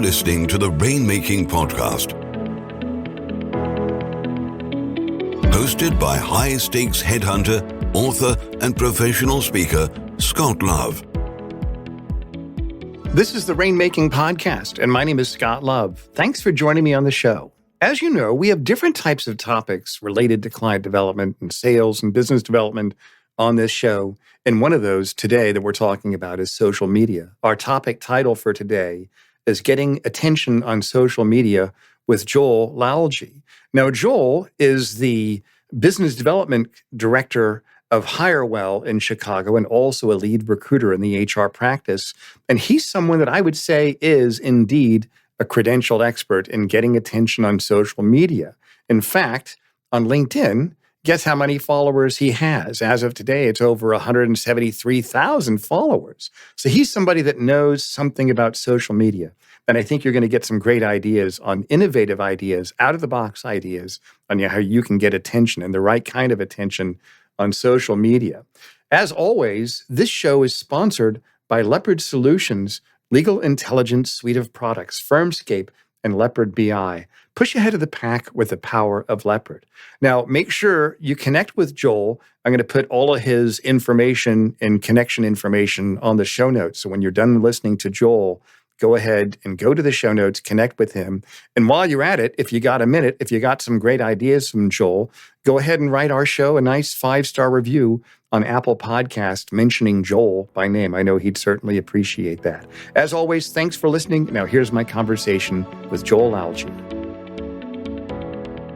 listening to the Rainmaking podcast, hosted by high-stakes headhunter, author, and professional speaker, Scott Love. This is the Rainmaking podcast, and my name is Scott Love. Thanks for joining me on the show. As you know, we have different types of topics related to client development and sales and business development on this show. And one of those today that we're talking about is social media. Our topic title for today is Getting Attention on Social Media with Joel Lalgee. Now, Joel is the business development director of HireWell in Chicago and also a lead recruiter in the HR practice. And he's someone that I would say is indeed a credentialed expert in getting attention on social media. In fact, on LinkedIn, guess how many followers he has? As of today, it's over 173,000 followers. So he's somebody that knows something about social media. And I think you're going to get some great ideas on innovative ideas, out-of-the-box ideas on how you can get attention and the right kind of attention on social media. As always, this show is sponsored by Leopard Solutions' legal intelligence suite of products, Firmscape and Leopard BI. Push ahead of the pack with the power of Leopard. Now, make sure you connect with Joel. I'm going to put all of his information and connection information on the show notes. So when you're done listening to Joel, go ahead and go to the show notes, connect with him. And while you're at it, if you got a minute, if you got some great ideas from Joel, go ahead and write our show a nice 5-star review on Apple Podcasts mentioning Joel by name. I know he'd certainly appreciate that. As always, thanks for listening. Now here's my conversation with Joel Lalgee.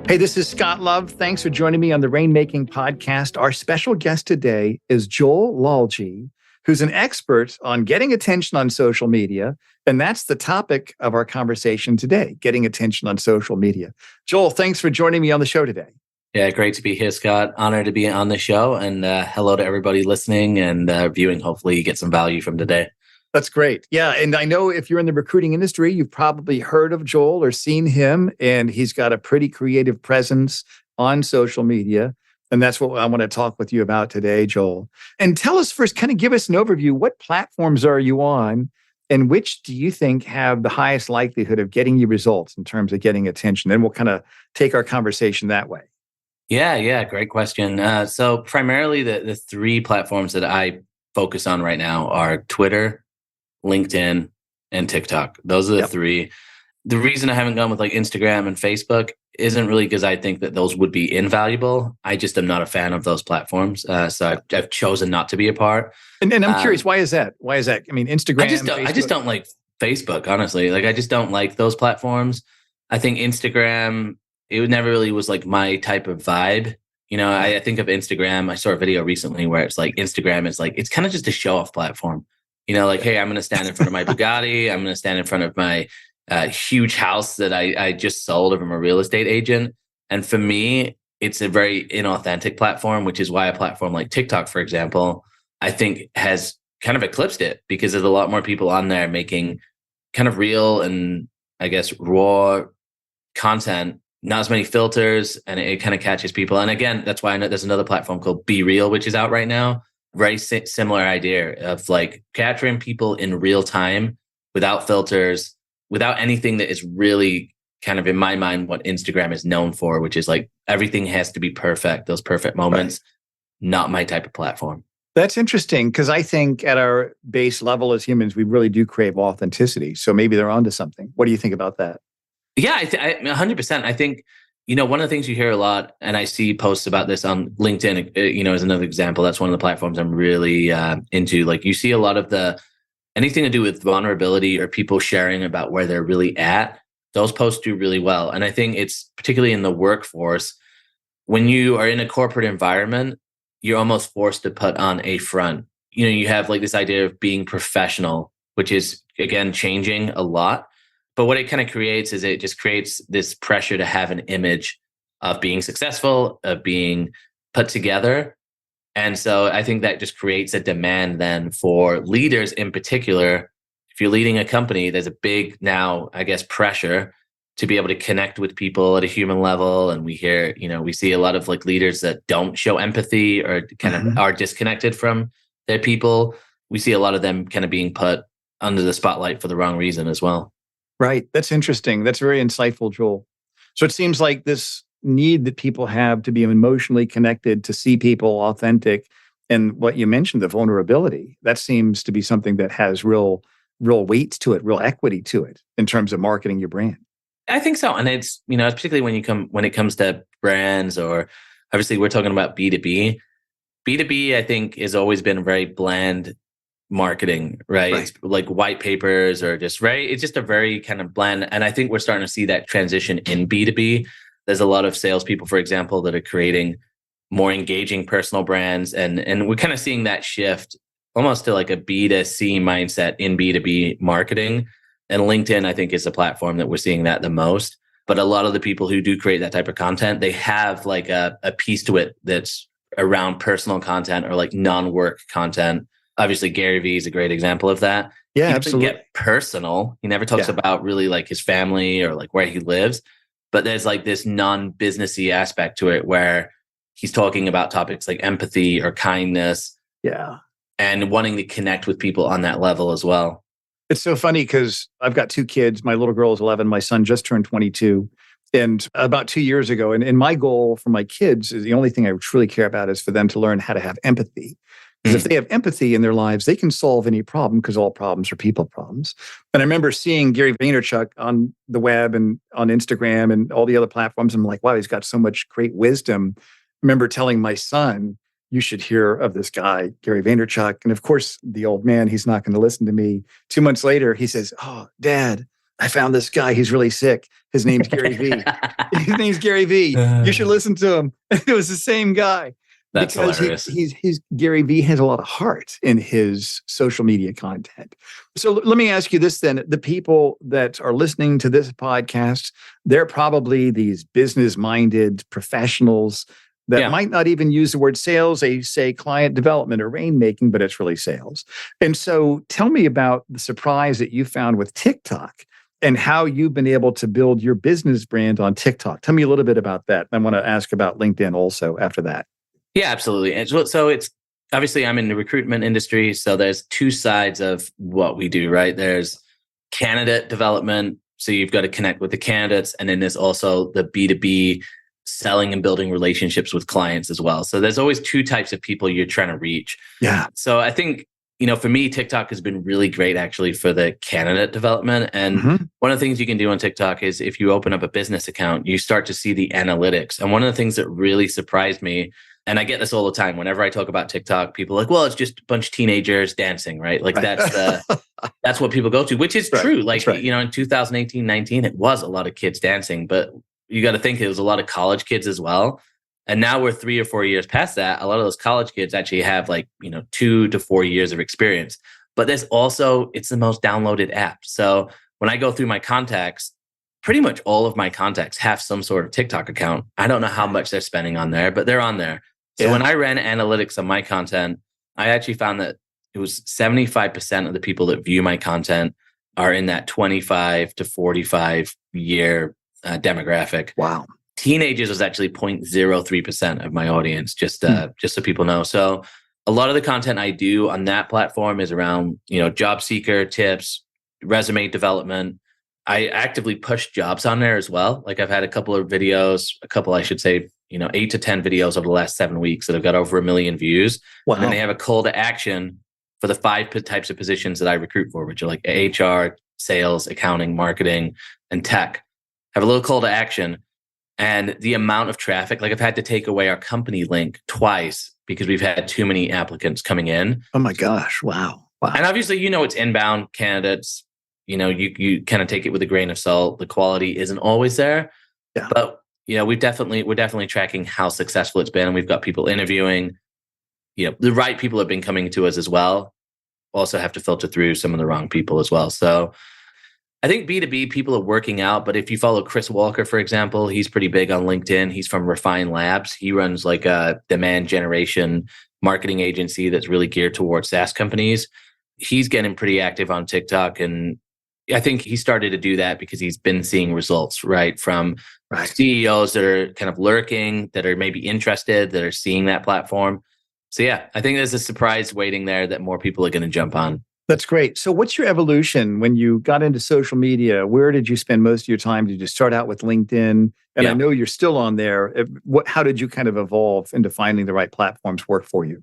Hey, this is Scott Love. Thanks for joining me on the Rainmaking podcast. Our special guest today is Joel Lalgee, who's an expert on getting attention on social media. And that's the topic of our conversation today, getting attention on social media. Joel, thanks for joining me on the show today. Yeah, great to be here, Scott. Honored to be on the show. And hello to everybody listening and viewing. Hopefully you get some value from today. That's great. Yeah. And I know if you're in the recruiting industry, you've probably heard of Joel or seen him, and he's got a pretty creative presence on social media. And that's what I want to talk with you about today, Joel. And tell us first, kind of give us an overview. What platforms are you on, and which do you think have the highest likelihood of getting you results in terms of getting attention? Then we'll kind of take our conversation that way. Yeah, great question. So primarily the three platforms that I focus on right now are Twitter, LinkedIn, and TikTok. Those are the three. The reason I haven't gone with like Instagram and Facebook isn't really because I think that those would be invaluable. I just am not a fan of those platforms. So I've chosen not to be a part. And I'm curious, why is that? Why is that? I mean, Instagram, I just don't like Facebook, honestly. Like I just don't like those platforms. I think Instagram, it never really was like my type of vibe. You know, I think of Instagram. I saw a video recently where it's like Instagram is like, it's kind of just a show off platform. You know, like, hey, I'm going to stand in front of my Bugatti. I'm going to stand in front of my huge house that I just sold from a real estate agent. And for me, it's a very inauthentic platform, which is why a platform like TikTok, for example, I think has kind of eclipsed it because there's a lot more people on there making kind of real and I guess raw content, not as many filters, and it kind of catches people. And again, that's why I know there's another platform called Be Real, which is out right now. Very similar idea of like capturing people in real time without filters, without anything that is really kind of in my mind what Instagram is known for, which is like everything has to be perfect, those perfect moments. Right. Not my type of platform. That's interesting because I think at our base level as humans, we really do crave authenticity. So maybe they're onto something. What do you think about that? Yeah, 100%. I think, you know, one of the things you hear a lot, and I see posts about this on LinkedIn, you know, as another example, that's one of the platforms I'm really into. Like you see a lot of anything to do with vulnerability or people sharing about where they're really at, those posts do really well. And I think it's particularly in the workforce, when you are in a corporate environment, you're almost forced to put on a front. You know, you have like this idea of being professional, which is, again, changing a lot. But what it kind of creates is it just creates this pressure to have an image of being successful, of being put together. And so I think that just creates a demand then for leaders in particular. If you're leading a company, there's a big now, I guess, pressure to be able to connect with people at a human level. And we hear, you know, we see a lot of like leaders that don't show empathy or kind of are disconnected from their people. We see a lot of them kind of being put under the spotlight for the wrong reason as well. Right. That's interesting. That's very insightful, Joel. So it seems like this need that people have to be emotionally connected, to see people authentic, and what you mentioned, the vulnerability, that seems to be something that has real weight to it, real equity to it in terms of marketing your brand. I think so. And it's, particularly when it comes to brands, or obviously we're talking about B2B. B2B, I think, has always been very bland marketing, right? Right. It's like white papers, or it's just a very kind of bland. And I think we're starting to see that transition in B2B. There's a lot of salespeople, for example, that are creating more engaging personal brands. And we're kind of seeing that shift almost to like a B2C mindset in B2B marketing. And LinkedIn, I think, is a platform that we're seeing that the most. But a lot of the people who do create that type of content, they have like a piece to it that's around personal content or like non-work content. Obviously, Gary Vee is a great example of that. Yeah, He absolutely. doesn't get personal. He never talks about really like his family or like where he lives. But there's like this non-businessy aspect to it where he's talking about topics like empathy or kindness. Yeah. And wanting to connect with people on that level as well. It's so funny because I've got two kids. My little girl is 11. My son just turned 22. And about 2 years ago, and my goal for my kids is the only thing I truly care about is for them to learn how to have empathy. Because if they have empathy in their lives, they can solve any problem, because all problems are people problems. And I remember seeing Gary Vaynerchuk on the web and on Instagram and all the other platforms. I'm like, wow, he's got so much great wisdom. I remember telling my son, you should hear of this guy, Gary Vaynerchuk. And of course, the old man, he's not going to listen to me. 2 months later, he says, oh, Dad, I found this guy. He's really sick. His name's Gary Vee. His name's Gary Vee. You should listen to him. It was the same guy. That's because hilarious. He's Gary Vee has a lot of heart in his social media content. So let me ask you this then. The people that are listening to this podcast, they're probably these business-minded professionals that might not even use the word sales. They say client development or rainmaking, but it's really sales. And so tell me about the surprise that you found with TikTok and how you've been able to build your business brand on TikTok. Tell me a little bit about that. I want to ask about LinkedIn also after that. Yeah, absolutely. And so it's obviously I'm in the recruitment industry. So there's two sides of what we do, right? There's candidate development. So you've got to connect with the candidates. And then there's also the B2B selling and building relationships with clients as well. So there's always two types of people you're trying to reach. Yeah. So I think, for me, TikTok has been really great actually for the candidate development. And one of the things you can do on TikTok is if you open up a business account, you start to see the analytics. And one of the things that really surprised me, and I get this all the time, whenever I talk about TikTok, people are like, well, it's just a bunch of teenagers dancing, right? Like that's what people go to, which is true. Like, in 2018, 19, it was a lot of kids dancing, but you got to think it was a lot of college kids as well. And now we're 3 or 4 years past that. A lot of those college kids actually have 2 to 4 years of experience. But there's also, it's the most downloaded app. So when I go through my contacts, pretty much all of my contacts have some sort of TikTok account. I don't know how much they're spending on there, but they're on there. So when I ran analytics on my content, I actually found that it was 75% of the people that view my content are in that 25 to 45 year demographic. Wow. Teenagers was actually 0.03% of my audience, just so people know. So a lot of the content I do on that platform is around, job seeker tips, resume development. I actively push jobs on there as well. Like I've had a couple, I should say, 8 to 10 videos over the last 7 weeks that have got over 1 million views. Wow. And they have a call to action for the 5 types of positions that I recruit for, which are like HR, sales, accounting, marketing, and tech. Have a little call to action. And the amount of traffic, like I've had to take away our company link twice because we've had too many applicants coming in. Oh my gosh. Wow. And obviously, it's inbound candidates. You kind of take it with a grain of salt. The quality isn't always there. Yeah. But, we're definitely tracking how successful it's been. And we've got people interviewing. The right people have been coming to us as well. Also have to filter through some of the wrong people as well. So I think B2B people are working out, but if you follow Chris Walker, for example, he's pretty big on LinkedIn. He's from Refine Labs. He runs like a demand generation marketing agency that's really geared towards SaaS companies. He's getting pretty active on TikTok. And I think he started to do that because he's been seeing results, right? From CEOs that are kind of lurking, that are maybe interested, that are seeing that platform. So yeah, I think there's a surprise waiting there that more people are going to jump on. That's great. So what's your evolution when you got into social media? Where did you spend most of your time? Did you start out with LinkedIn? And I Yeah. know you're still on there. How did you kind of evolve into finding the right platforms work for you?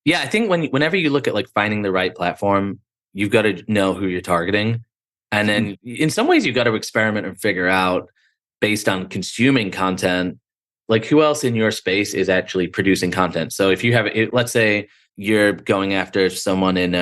Yeah, I think whenever you look at like finding the right platform, you've got to know who you're targeting. And then in some ways you've got to experiment and figure out based on consuming content, like who else in your space is actually producing content. So if you have let's say you're going after someone in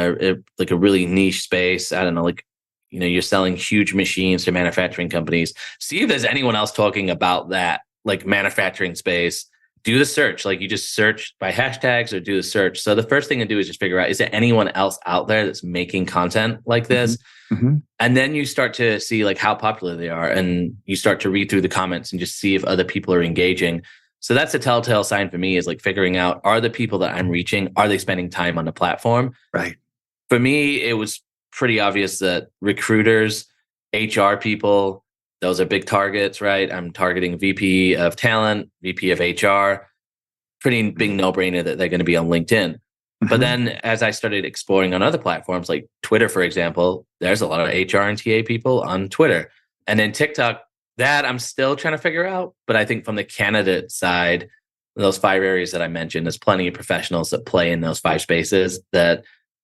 like a really niche space, I don't know, like you're selling huge machines to manufacturing companies. See if there's anyone else talking about that like manufacturing space. Do the search, like you just search by hashtags or do the search. So the first thing to do is just figure out, is there anyone else out there that's making content like this? Mm-hmm. And then you start to see like how popular they are, and you start to read through the comments and just see if other people are engaging. So that's a telltale sign for me, is like figuring out, are the people that I'm reaching, are they spending time on the platform? Right. For me, it was pretty obvious that recruiters, HR people, those are big targets, right? I'm targeting VP of talent, VP of HR, pretty big no-brainer that they're going to be on LinkedIn. But then as I started exploring on other platforms like Twitter, for example, there's a lot of HR and TA people on Twitter. And then TikTok, that I'm still trying to figure out. But I think from the candidate side, those 5 areas that I mentioned, there's plenty of professionals that play in those 5 spaces that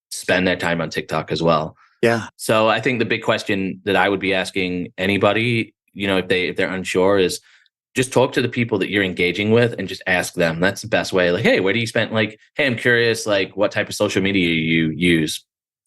spend their time on TikTok as well. Yeah. So I think the big question that I would be asking anybody, if they're unsure, is just talk to the people that you're engaging with and just ask them. That's the best way. Like, hey, where do you spend? Like, hey, I'm curious, like what type of social media you use?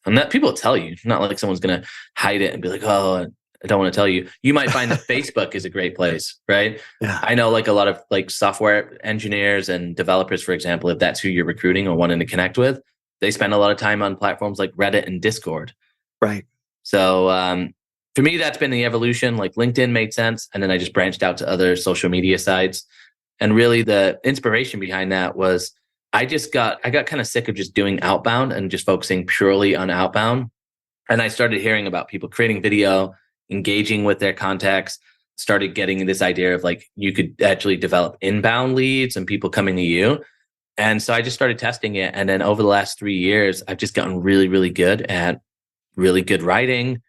And that people will tell you. Not like someone's going to hide it and be like, oh, I don't want to tell you. You might find that Facebook is a great place, right? Yeah. I know like a lot of like software engineers and developers, for example, if that's who you're recruiting or wanting to connect with, they spend a lot of time on platforms like Reddit and Discord. Right. So for me, that's been the evolution. Like LinkedIn made sense. And then I just branched out to other social media sites. And really the inspiration behind that was I got kind of sick of just doing outbound and just focusing purely on outbound. And I started hearing about people creating video, engaging with their contacts, started getting this idea of like you could actually develop inbound leads and people coming to you. And so I just started testing it. And then over the last 3 years, I've just gotten really, really good at really good writing,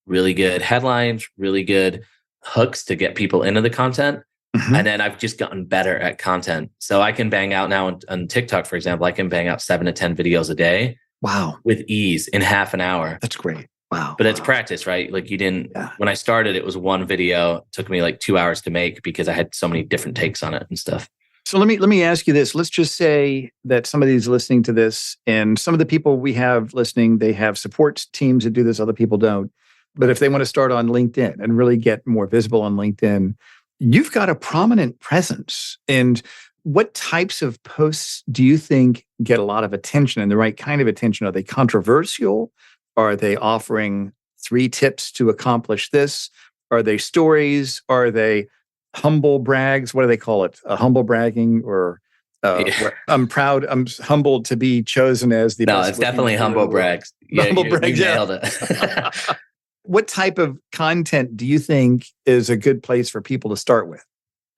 really good headlines, really good hooks to get people into the content. And then I've just gotten better at content. So I can bang out now on TikTok, for example, I can bang out 7 to 10 videos a day. Wow. With ease in half an hour. That's great. Wow. But it's practice, right? Like when I started, it was one video. It took me like 2 hours to make because I had so many different takes on it and stuff. So let me ask you this. Let's just say that somebody's listening to this, and some of the people we have listening, they have support teams that do this, other people don't. But if they want to start on LinkedIn and really get more visible on LinkedIn, you've got a prominent presence. And what types of posts do you think get a lot of attention and the right kind of attention? Are they controversial? Are they offering 3 tips to accomplish this? Are they stories? Are they humble brags? What do they call it? Humble bragging, or I'm humbled to be chosen as the best. No, it's definitely humble brags. Yeah, humble brags. You nailed it. What type of content do you think is a good place for people to start with?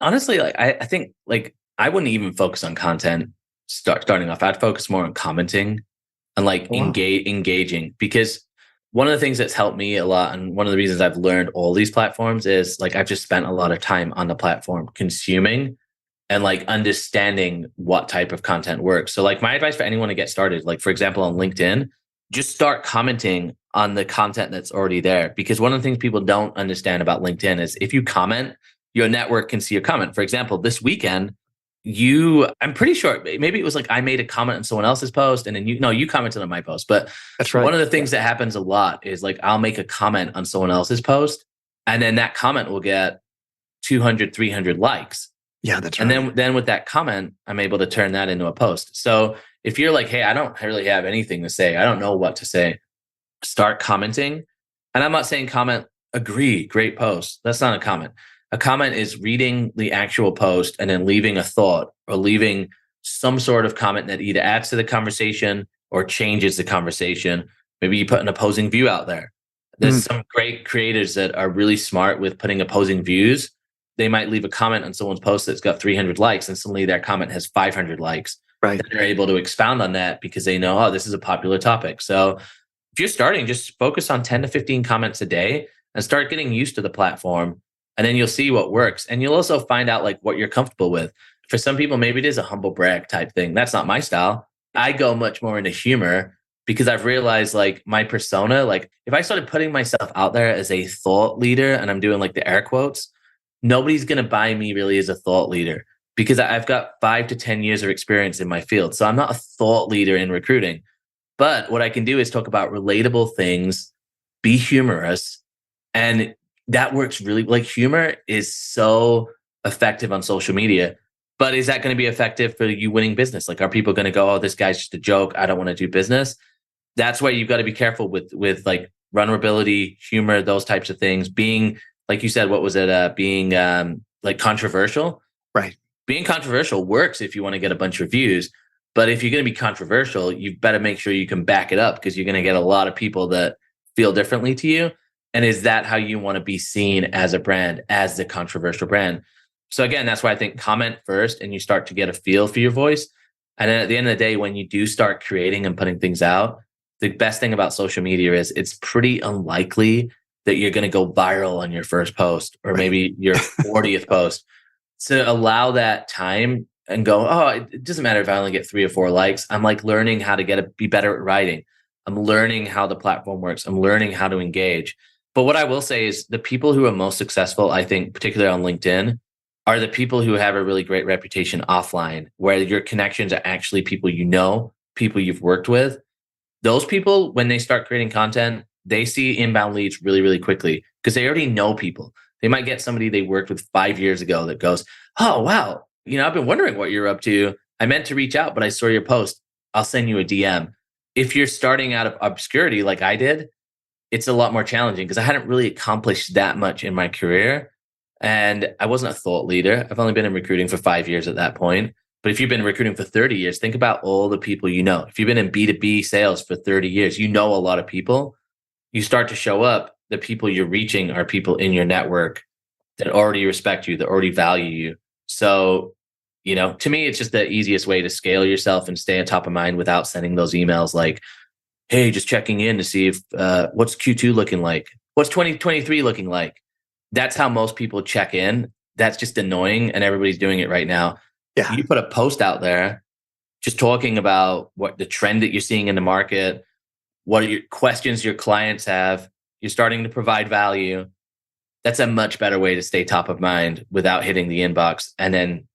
Honestly, like I think like I wouldn't even focus on content starting off. I'd focus more on commenting and like engaging, because one of the things that's helped me a lot, and one of the reasons I've learned all these platforms, is like I've just spent a lot of time on the platform consuming and like understanding what type of content works. So like my advice for anyone to get started, like for example, on LinkedIn, just start commenting on the content that's already there. Because one of the things people don't understand about LinkedIn is if you comment, your network can see your comment. For example, this weekend, I'm pretty sure maybe it was like I made a comment on someone else's post and then you commented on my post. But that's right. One of the things that happens a lot is like I'll make a comment on someone else's post and then that comment will get 200, 300 likes. Yeah, that's right. And then with that comment, I'm able to turn that into a post. So if you're like, hey, I don't really have anything to say, I don't know what to say, start commenting. And I'm not saying comment, agree, great post. That's not a comment. A comment is reading the actual post and then leaving a thought or leaving some sort of comment that either adds to the conversation or changes the conversation. Maybe you put an opposing view out there. There's some great creators that are really smart with putting opposing views. They might leave a comment on someone's post that's got 300 likes and suddenly their comment has 500 likes. Right. They're able to expound on that because they know, oh, this is a popular topic. So if you're starting, just focus on 10 to 15 comments a day and start getting used to the platform. And then you'll see what works. And you'll also find out like what you're comfortable with. For some people, maybe it is a humble brag type thing. That's not my style. I go much more into humor because I've realized like my persona, like if I started putting myself out there as a thought leader, and I'm doing like the air quotes, nobody's going to buy me really as a thought leader because I've got 5 to 10 years of experience in my field. So I'm not a thought leader in recruiting. But what I can do is talk about relatable things, be humorous, and that works really. Like humor is so effective on social media. But is that going to be effective for you winning business? Like, are people going to go, "Oh, this guy's just a joke. I don't want to do business"? That's why you've got to be careful with like vulnerability, humor, those types of things. Being like you said, what was it? Being like controversial. Right. Being controversial works if you want to get a bunch of views. But if you're going to be controversial, you better make sure you can back it up because you're going to get a lot of people that feel differently to you. And is that how you want to be seen as a brand, as the controversial brand? So again, that's why I think comment first and you start to get a feel for your voice. And then at the end of the day, when you do start creating and putting things out, the best thing about social media is it's pretty unlikely that you're going to go viral on your first post or maybe your 40th post. To allow that time and go, oh, it doesn't matter if I only get 3 or 4 likes. I'm like learning how to be better at writing. I'm learning how the platform works. I'm learning how to engage. But what I will say is the people who are most successful, I think, particularly on LinkedIn, are the people who have a really great reputation offline, where your connections are actually people you know, people you've worked with. Those people, when they start creating content, they see inbound leads really, really quickly because they already know people. They might get somebody they worked with 5 years ago that goes, "Oh, wow, I've been wondering what you're up to. I meant to reach out, but I saw your post. I'll send you a DM." If you're starting out of obscurity like I did, it's a lot more challenging because I hadn't really accomplished that much in my career. And I wasn't a thought leader. I've only been in recruiting for 5 years at that point. But if you've been recruiting for 30 years, think about all the people you know. If you've been in B2B sales for 30 years, you know a lot of people. You start to show up, the people you're reaching are people in your network that already respect you, that already value you. So, to me, it's just the easiest way to scale yourself and stay on top of mind without sending those emails like, "Hey, just checking in to see if what's Q2 looking like? What's 2023 looking like?" That's how most people check in. That's just annoying, and everybody's doing it right now. Yeah. You put a post out there just talking about what the trend that you're seeing in the market, what are your questions your clients have, you're starting to provide value. That's a much better way to stay top of mind without hitting the inbox. And then,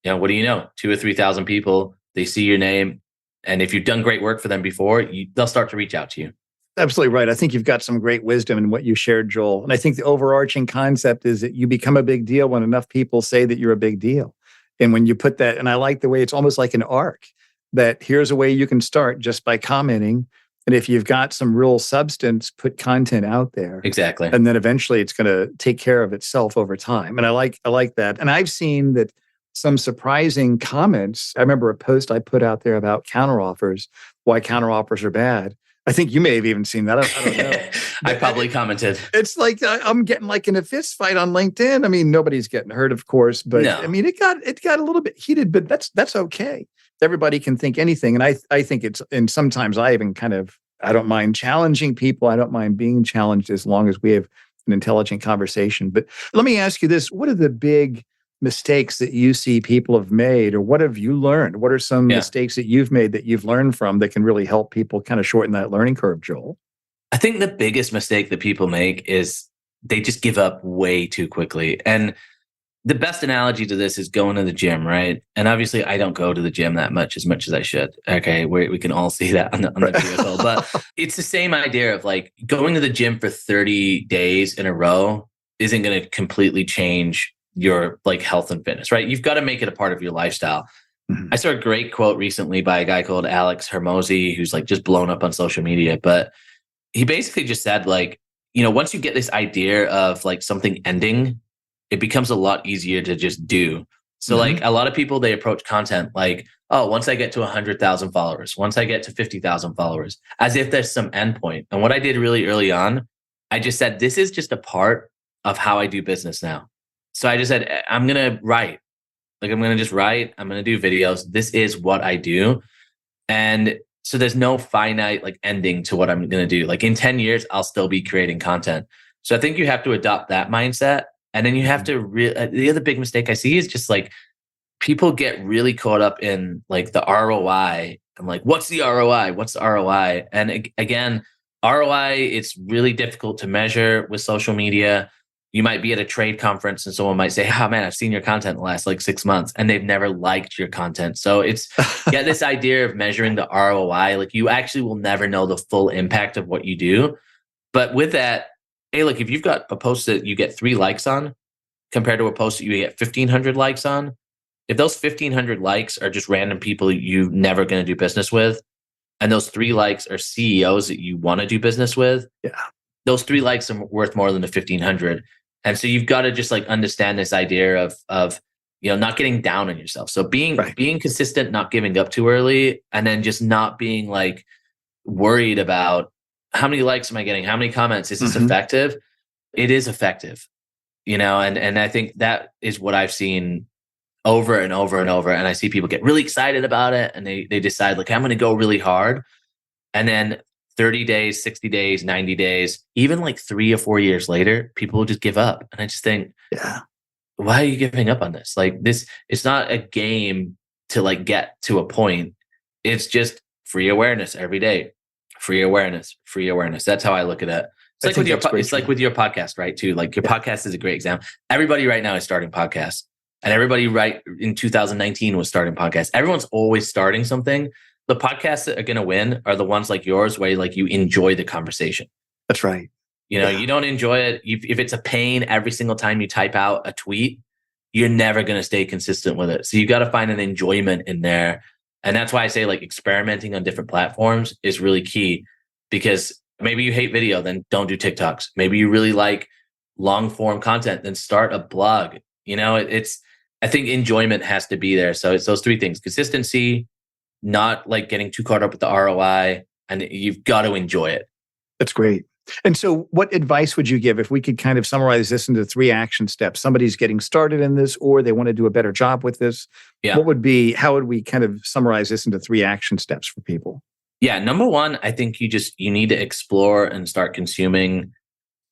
what do you know? 2 or 3,000 people, they see your name. And if you've done great work for them before, they'll start to reach out to you. Absolutely right. I think you've got some great wisdom in what you shared, Joel. And I think the overarching concept is that you become a big deal when enough people say that you're a big deal. And when you put that, and I like the way it's almost like an arc, that here's a way you can start just by commenting. And if you've got some real substance, put content out there. Exactly. And then eventually it's going to take care of itself over time. And I like that. And I've seen that some surprising comments. I remember a post I put out there about counteroffers, why counteroffers are bad. I think you may have even seen that. I don't know. I probably commented. It's like I'm getting like in a fist fight on LinkedIn. I mean, nobody's getting hurt, of course, but no. I mean, it got a little bit heated, but that's okay. Everybody can think anything, and I think it's. And sometimes I even I don't mind challenging people. I don't mind being challenged as long as we have an intelligent conversation. But let me ask you this: what are the big mistakes that you see people have made, or what have you learned? What are some mistakes that you've made that you've learned from that can really help people kind of shorten that learning curve, Joel? I think the biggest mistake that people make is they just give up way too quickly. And the best analogy to this is going to the gym, right? And obviously I don't go to the gym that much as I should. Okay, we can all see that on the vehicle. But it's the same idea of like going to the gym for 30 days in a row isn't going to completely change your like health and fitness, right? You've got to make it a part of your lifestyle. Mm-hmm. I saw a great quote recently by a guy called Alex Hermosi, who's like just blown up on social media. But he basically just said like, once you get this idea of like something ending, it becomes a lot easier to just do. So like a lot of people, they approach content like, oh, once I get to 100,000 followers, once I get to 50,000 followers, as if there's some endpoint. And what I did really early on, I just said, this is just a part of how I do business now. So I just said, I'm going to write. Like, I'm going to just write. I'm going to do videos. This is what I do. And So there's no finite like ending to what I'm going to do. Like in 10 years, I'll still be creating content. So I think you have to adopt that mindset. And then you have to the other big mistake I see is just like people get really caught up in like the ROI. I'm like, what's the ROI? What's the ROI? And again, ROI, it's really difficult to measure with social media. You might be at a trade conference and someone might say, oh man, I've seen your content the last like 6 months, and they've never liked your content. So it's this idea of measuring the ROI. Like you actually will never know the full impact of what you do. But with that, hey, look, if you've got a post that you get 3 likes on compared to a post that you get 1,500 likes on, if those 1,500 likes are just random people you're never going to do business with, and those 3 likes are CEOs that you want to do business with, those 3 likes are worth more than the 1,500. And so you've got to just like understand this idea of not getting down on yourself. So being consistent, not giving up too early, and then just not being like worried about how many likes am I getting, how many comments, is this effective? It is effective, and I think that is what I've seen over and over and over. And I see people get really excited about it, and they decide like, I'm going to go really hard. And then 30 days, 60 days, 90 days, even like 3 or 4 years later, people will just give up. And I just think, why are you giving up on this? Like this, it's not a game to like get to a point. It's just free awareness every day. Free awareness, free awareness. That's how I look at it. It's like with your podcast, right? Too. Like your podcast is a great example. Everybody right now is starting podcasts. And everybody right in 2019 was starting podcasts. Everyone's always starting something. The podcasts that are going to win are the ones like yours where like you enjoy the conversation. That's right. You don't enjoy it. If it's a pain every single time you type out a tweet, you're never going to stay consistent with it. So you got to find an enjoyment in there. And that's why I say like experimenting on different platforms is really key, because maybe you hate video, then don't do TikToks. Maybe you really like long form content, then start a blog. I think enjoyment has to be there. So it's those 3 things: consistency, not like getting too caught up with the ROI, and you've got to enjoy it. That's great. And so what advice would you give if we could kind of summarize this into 3 action steps? Somebody's getting started in this, or they want to do a better job with this. How would we kind of summarize this into 3 action steps for people? Yeah. Number 1, I think you need to explore and start consuming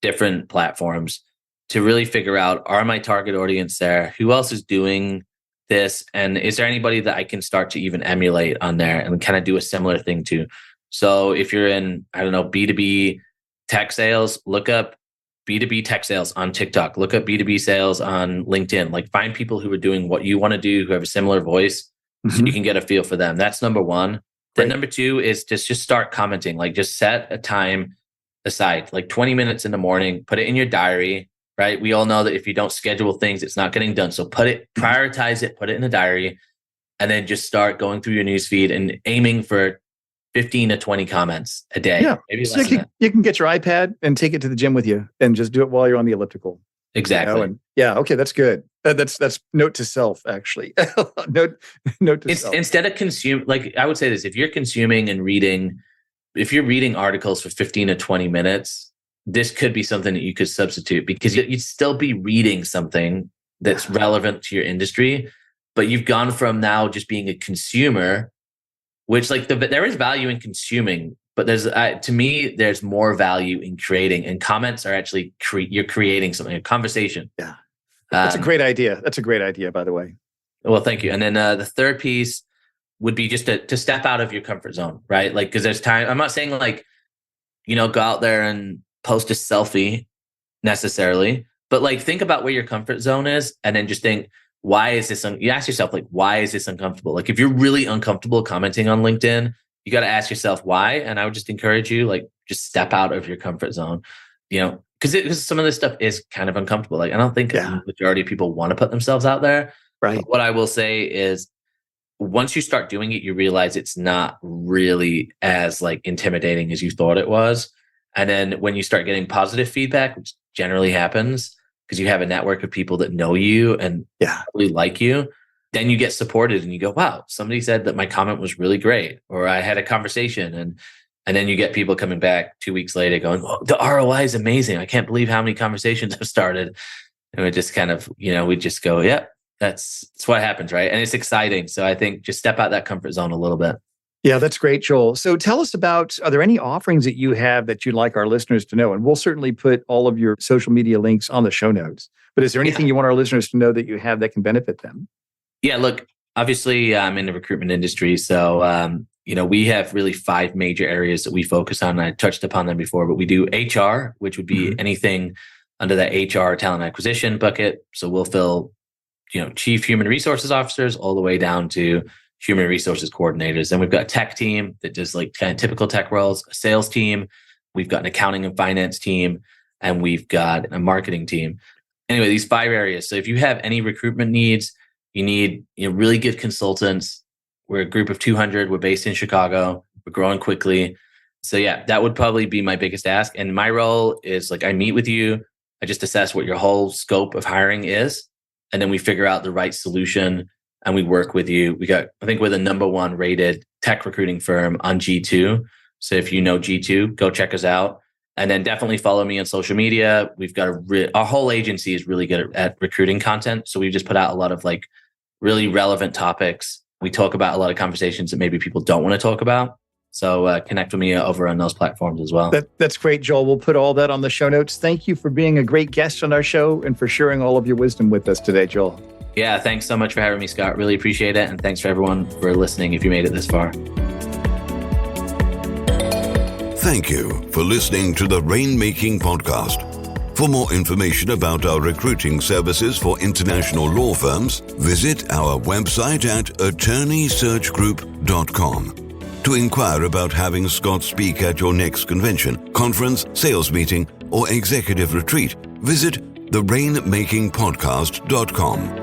different platforms to really figure out, are my target audience there? Who else is doing this? And is there anybody that I can start to even emulate on there and kind of do a similar thing to? So if you're in, I don't know, B2B tech sales, look up B2B tech sales on TikTok, look up B2B sales on LinkedIn, like find people who are doing what you want to do, who have a similar voice, so you can get a feel for them. That's number 1. Then number 2 is just start commenting, like just set a time aside, like 20 minutes in the morning, put it in your diary. Right? We all know that if you don't schedule things, it's not getting done. So prioritize it, put it in a diary, and then just start going through your newsfeed and aiming for 15 to 20 comments a day. Yeah. Maybe so you can get your iPad and take it to the gym with you and just do it while you're on the elliptical. Exactly. Okay, that's good. That's note to self, actually. note to self. Instead of consume, like I would say this, if you're consuming and reading, if you're reading articles for 15 to 20 minutes, this could be something that you could substitute, because you'd still be reading something that's relevant to your industry, but you've gone from now just being a consumer, which like there is value in consuming, but there's to me, there's more value in creating, and comments are actually you're creating something, a conversation. Yeah. That's a great idea. That's a great idea, by the way. Well, thank you. And then the third piece would be just to step out of your comfort zone, right? Like, because there's time, I'm not saying like, go out there and post a selfie necessarily, but like think about where your comfort zone is, and then just think, why is this? You ask yourself, like, why is this uncomfortable? Like, if you're really uncomfortable commenting on LinkedIn, you got to ask yourself why. And I would just encourage you, like, just step out of your comfort zone, because some of this stuff is kind of uncomfortable. Like, I don't think the majority of people want to put themselves out there. Right. But what I will say is, once you start doing it, you realize it's not really as like intimidating as you thought it was. And then when you start getting positive feedback, which generally happens because you have a network of people that know you and really like you, then you get supported and you go, wow, somebody said that my comment was really great, or I had a conversation. And then you get people coming back 2 weeks later going, oh, the ROI is amazing. I can't believe how many conversations I've started. And we just kind of, we just go, yeah, that's what happens, right? And it's exciting. So I think just step out that comfort zone a little bit. Yeah, that's great, Joel. So tell us about, are there any offerings that you have that you'd like our listeners to know? And we'll certainly put all of your social media links on the show notes. But is there anything you want our listeners to know that you have that can benefit them? Yeah, look, obviously I'm in the recruitment industry. So, we have really 5 major areas that we focus on. I touched upon them before, but we do HR, which would be anything under that HR talent acquisition bucket. So we'll fill, chief human resources officers all the way down to human resources coordinators. Then we've got a tech team that does like kind of typical tech roles, a sales team. We've got an accounting and finance team, and we've got a marketing team. Anyway, these 5 areas. So if you have any recruitment needs, you need really good consultants. We're a group of 200. We're based in Chicago. We're growing quickly. So yeah, that would probably be my biggest ask. And my role is like, I meet with you. I just assess what your whole scope of hiring is. And then we figure out the right solution and we work with you. I think we're the number 1 rated tech recruiting firm on G2. So if you know G2, go check us out. And then definitely follow me on social media. We've got our whole agency is really good at recruiting content. So we've just put out a lot of like really relevant topics. We talk about a lot of conversations that maybe people don't want to talk about. So connect with me over on those platforms as well. That's great, Joel. We'll put all that on the show notes. Thank you for being a great guest on our show and for sharing all of your wisdom with us today, Joel. Yeah, thanks so much for having me, Scott. Really appreciate it. And thanks for everyone for listening if you made it this far. Thank you for listening to the Rainmaking podcast. For more information about our recruiting services for international law firms, visit our website at attorneysearchgroup.com. To inquire about having Scott speak at your next convention, conference, sales meeting, or executive retreat, visit therainmakingpodcast.com.